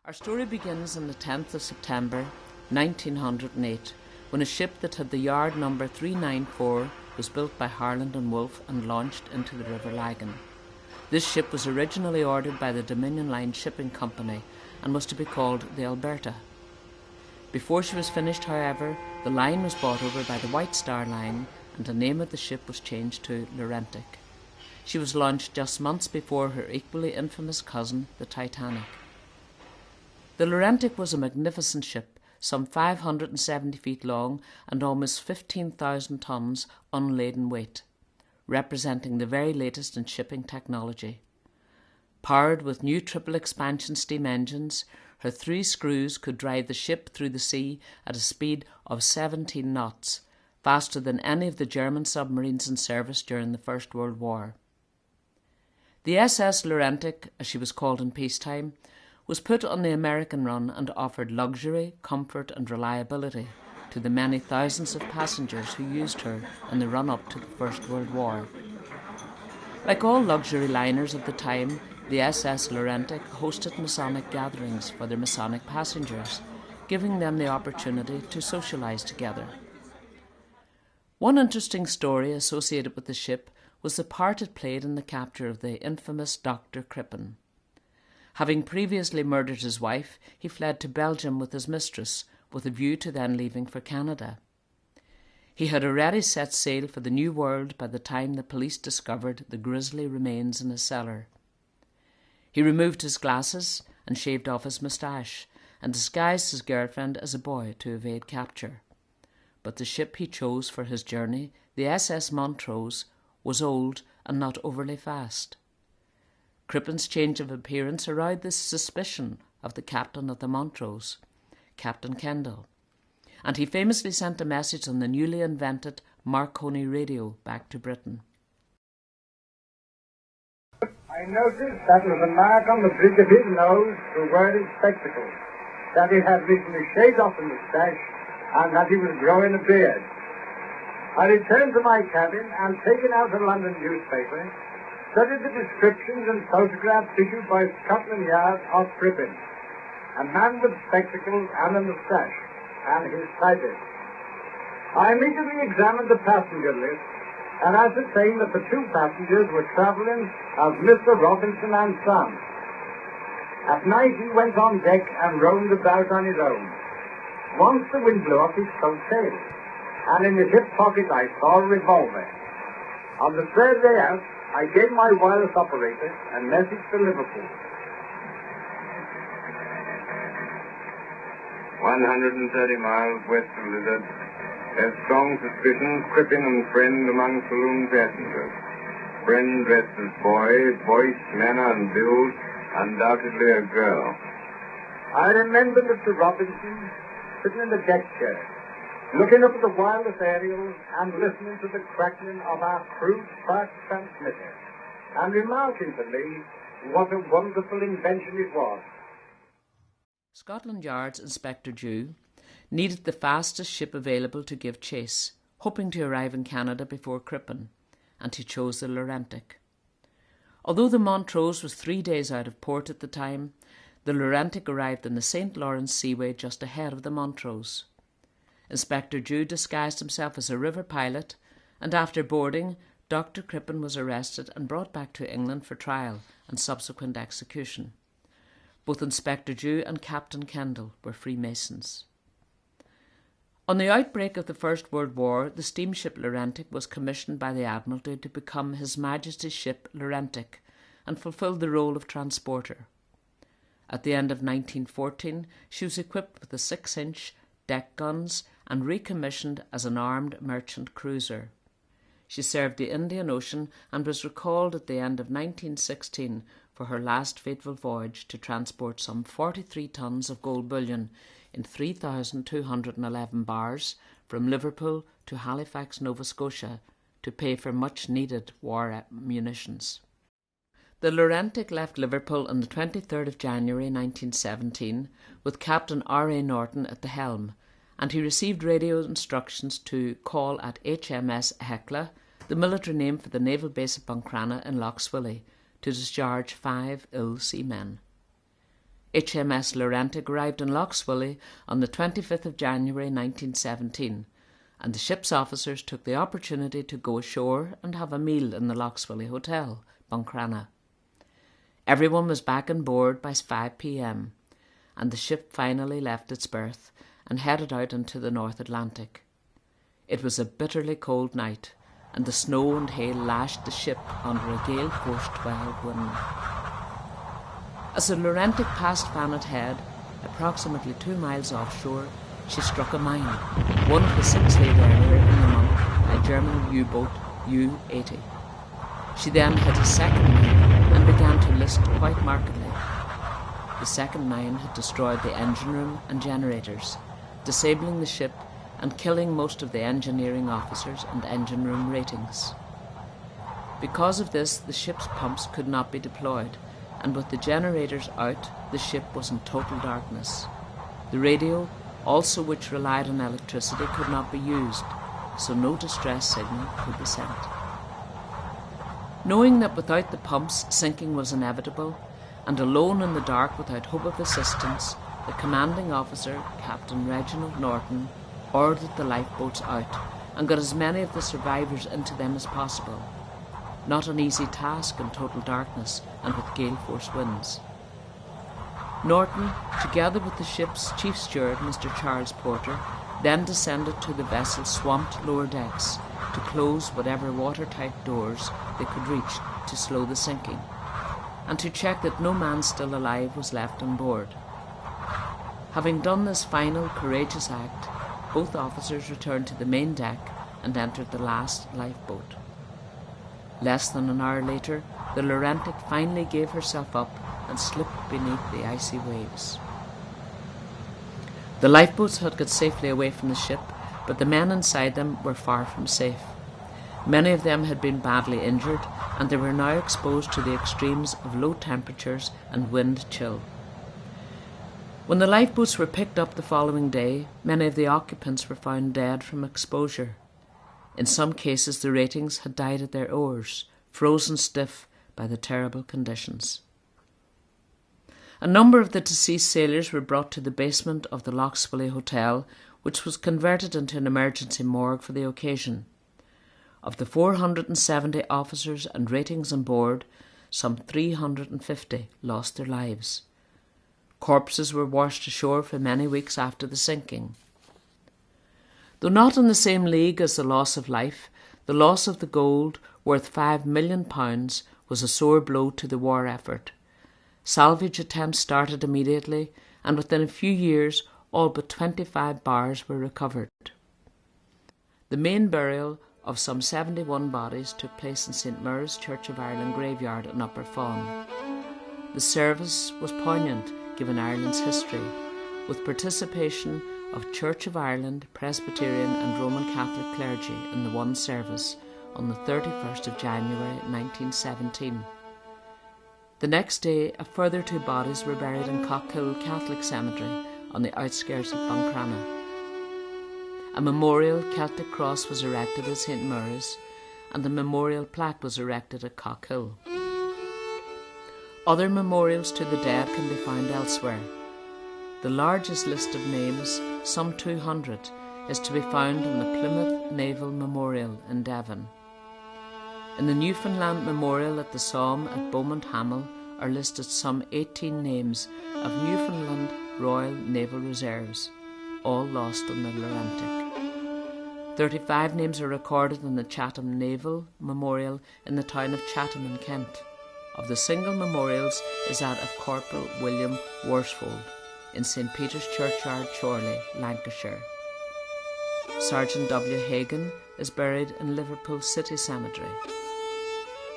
Our story begins on the 10th of September 1908 when a ship that had the yard number 394 was built by Harland and Wolff and launched into the River Lagan. This ship was originally ordered by the Dominion Line Shipping Company and was to be called the Alberta. Before she was finished, however, the line was bought over by the White Star Line and the name of the ship was changed to Laurentic. She was launched just months before her equally infamous cousin, the Titanic. The Laurentic was a magnificent ship, some 570 feet long and almost 15,000 tons unladen weight, representing the very latest in shipping technology. Powered with new triple expansion steam engines, her 3 screws could drive the ship through the sea at a speed of 17 knots, faster than any of the German submarines in service during the First World War. The SS Laurentic, as she was called in peacetime, was put on the American run and offered luxury, comfort and reliability to the many thousands of passengers who used her in the run-up to the First World War. Like all luxury liners of the time, the SS Laurentic hosted Masonic gatherings for their Masonic passengers, giving them the opportunity to socialise together. One interesting story associated with the ship was the part it played in the capture of the infamous Dr. Crippen. Having previously murdered his wife, he fled to Belgium with his mistress, with a view to then leaving for Canada. He had already set sail for the New World by the time the police discovered the grisly remains in his cellar. He removed his glasses and shaved off his moustache, and disguised his girlfriend as a boy to evade capture. But the ship he chose for his journey, the SS Montrose, was old and not overly fast. Crippen's change of appearance aroused the suspicion of the captain of the Montrose, Captain Kendall, and he famously sent a message on the newly invented Marconi radio back to Britain. I noticed that was a mark on the bridge of his nose for wearing spectacles, that he had recently shaved off the moustache, and that he was growing a beard. I returned to my cabin and, taking out a London newspaper, studied the descriptions and photographs issued by Scotland Yard of Crippen, a man with spectacles and a moustache, and his typist. I immediately examined the passenger list and ascertained that the 2 passengers were travelling as Mr. Robinson and Son. At night he went on deck and roamed about on his own. Once the wind blew up his coat tail, and in his hip pocket I saw a revolver. On the 3rd day out, I gave my wireless operator a message to Liverpool. 130 miles west of Lizard. There's strong suspicion Crippen and friend among saloon passengers. Friend dressed as boy, voice, manner and build, undoubtedly a girl. I remember Mr. Robinson sitting in the deck chair, looking up at the wireless aerials and listening to the crackling of our crude spark transmitter, and remarking to me what a wonderful invention it was. Scotland Yard's Inspector Dew needed the fastest ship available to give chase, hoping to arrive in Canada before Crippen, and he chose the Laurentic. Although the Montrose was 3 days out of port at the time, the Laurentic arrived in the St. Lawrence Seaway just ahead of the Montrose. Inspector Dew disguised himself as a river pilot, and after boarding, Dr. Crippen was arrested and brought back to England for trial and subsequent execution. Both Inspector Dew and Captain Kendall were Freemasons. On the outbreak of the First World War, the steamship Laurentic was commissioned by the Admiralty to become His Majesty's ship Laurentic and fulfil the role of transporter. At the end of 1914, she was equipped with a 6-inch deck guns and recommissioned as an armed merchant cruiser. She served the Indian Ocean and was recalled at the end of 1916 for her last fateful voyage to transport some 43 tons of gold bullion in 3,211 bars from Liverpool to Halifax, Nova Scotia, to pay for much-needed war munitions. The Laurentic left Liverpool on the 23rd of January 1917 with Captain R.A. Norton at the helm, and he received radio instructions to call at HMS Hecla, the military name for the naval base of Buncrana in Lough Swilly, to discharge 5 ill seamen. HMS Laurentic arrived in Lough Swilly on the 25th of January 1917, and the ship's officers took the opportunity to go ashore and have a meal in the Lough Swilly Hotel, Buncrana. Everyone was back on board by 5 p.m, and the ship finally left its berth and headed out into the North Atlantic. It was a bitterly cold night, and the snow and hail lashed the ship under a gale force 12 wind. As the Laurentic passed Fanet Head, approximately 2 miles offshore, she struck a mine, one of the 6 laid earlier in the month by German U-boat U-80. She then hit a second mine and began to list quite markedly. The second mine had destroyed the engine room and generators, disabling the ship and killing most of the engineering officers and engine room ratings. Because of this, the ship's pumps could not be deployed, and with the generators out, the ship was in total darkness. The radio, also which relied on electricity, could not be used, so no distress signal could be sent. Knowing that without the pumps sinking was inevitable, and alone in the dark without hope of assistance, the commanding officer, Captain Reginald Norton, ordered the lifeboats out and got as many of the survivors into them as possible. Not an easy task in total darkness and with gale force winds. Norton, together with the ship's chief steward, Mr. Charles Porter, then descended to the vessel's swamped lower decks to close whatever watertight doors they could reach to slow the sinking, and to check that no man still alive was left on board. Having done this final courageous act, both officers returned to the main deck and entered the last lifeboat. Less than an hour later, the Laurentic finally gave herself up and slipped beneath the icy waves. The lifeboats had got safely away from the ship, but the men inside them were far from safe. Many of them had been badly injured, and they were now exposed to the extremes of low temperatures and wind chill. When the lifeboats were picked up the following day, many of the occupants were found dead from exposure. In some cases, the ratings had died at their oars, frozen stiff by the terrible conditions. A number of the deceased sailors were brought to the basement of the Lough Swilly Hotel, which was converted into an emergency morgue for the occasion. Of the 470 officers and ratings on board, some 350 lost their lives. Corpses were washed ashore for many weeks after the sinking. Though not in the same league as the loss of life, the loss of the gold, worth £5 million, was a sore blow to the war effort. Salvage attempts started immediately, and within a few years all but 25 bars were recovered. The main burial of some 71 bodies took place in St. Maur's Church of Ireland graveyard in Upper Fawn. The service was poignant given Ireland's history, with participation of Church of Ireland, Presbyterian and Roman Catholic clergy in the one service on the 31st of January 1917. The next day, a further 2 bodies were buried in Cockhill Catholic Cemetery on the outskirts of Buncrana. A memorial Celtic cross was erected at St. Maur's, and the memorial plaque was erected at Cockhill. Other memorials to the dead can be found elsewhere. The largest list of names, some 200, is to be found in the Plymouth Naval Memorial in Devon. In the Newfoundland Memorial at the Somme at Beaumont Hamel are listed some 18 names of Newfoundland Royal Naval Reserves, all lost on the Laurentic. 35 names are recorded in the Chatham Naval Memorial in the town of Chatham in Kent. Of the single memorials is that of Corporal William Worsfold in St. Peter's Churchyard, Chorley, Lancashire. Sergeant W. Hagan is buried in Liverpool City Cemetery.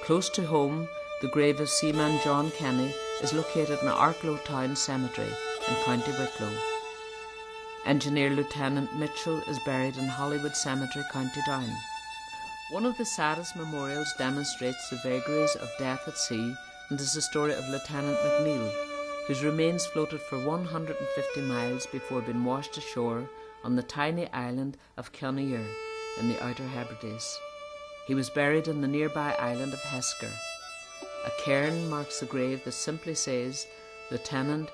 Close to home, the grave of seaman John Kenny is located in Arklow Town Cemetery in County Wicklow. Engineer Lieutenant Mitchell is buried in Hollywood Cemetery, County Down. One of the saddest memorials demonstrates the vagaries of death at sea and is the story of Lieutenant McNeil, whose remains floated for 150 miles before being washed ashore on the tiny island of Cunnair in the Outer Hebrides. He was buried in the nearby island of Hesker. A cairn marks the grave that simply says Lieutenant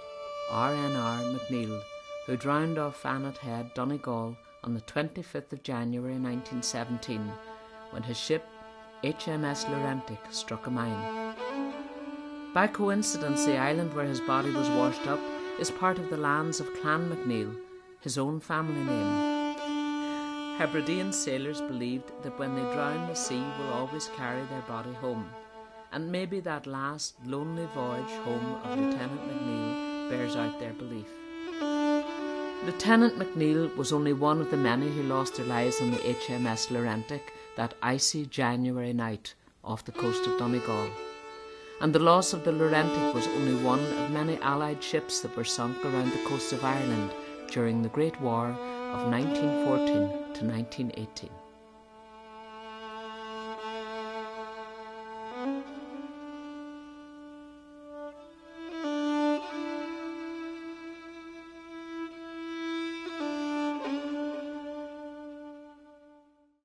R.N.R. McNeill, who drowned off Fanet Head, Donegal, on the 25th of January 1917, when his ship HMS Laurentic struck a mine. By coincidence, the island where his body was washed up is part of the lands of Clan McNeill, his own family name. Hebridean sailors believed that when they drown, the sea will always carry their body home, and maybe that last lonely voyage home of Lieutenant McNeill bears out their belief. Lieutenant McNeill was only one of the many who lost their lives on the HMS Laurentic that icy January night off the coast of Donegal, and the loss of the Laurentic was only one of many Allied ships that were sunk around the coast of Ireland during the Great War of 1914 to 1918.